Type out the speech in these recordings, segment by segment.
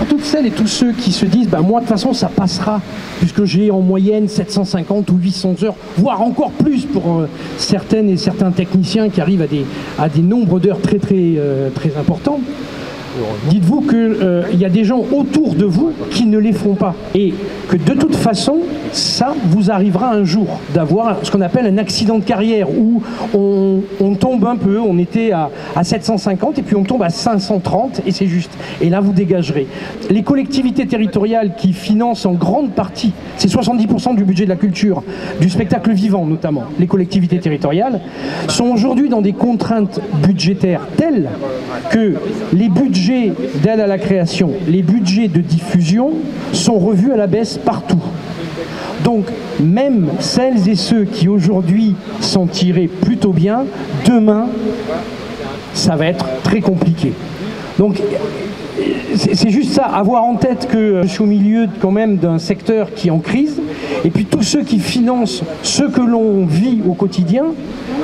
toutes celles et tous ceux qui se disent bah, moi de toute façon ça passera, puisque j'ai en moyenne 750 ou 800 heures, voire encore plus pour certaines et certains techniciens qui arrivent à des nombres d'heures très importants. Dites-vous qu'il y a des gens autour de vous qui ne les font pas. Et que de toute façon, ça vous arrivera un jour d'avoir ce qu'on appelle un accident de carrière où on tombe un peu, on était à 750 et puis on tombe à 530 et c'est juste. Et là, vous dégagerez. Les collectivités territoriales qui financent en grande partie, c'est 70% du budget de la culture, du spectacle vivant notamment, les collectivités territoriales, sont aujourd'hui dans des contraintes budgétaires telles que les budgets d'aide à la création, les budgets de diffusion sont revus à la baisse partout. Donc, même celles et ceux qui aujourd'hui s'en tiraient plutôt bien, demain, ça va être très compliqué. Donc, c'est juste ça, avoir en tête que je suis au milieu quand même d'un secteur qui est en crise, et puis tous ceux qui financent ce que l'on vit au quotidien,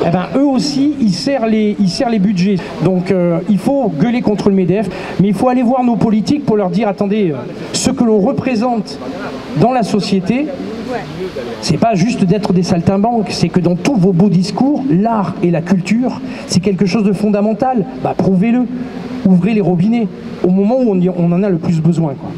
eh ben, eux aussi, ils serrent les budgets. Donc il faut gueuler contre le MEDEF, mais il faut aller voir nos politiques pour leur dire, attendez, ce que l'on représente dans la société, c'est pas juste d'être des saltimbanques, c'est que dans tous vos beaux discours, l'art et la culture, c'est quelque chose de fondamental. Bah, prouvez-le, ouvrez les robinets, au moment où on en a le plus besoin, quoi.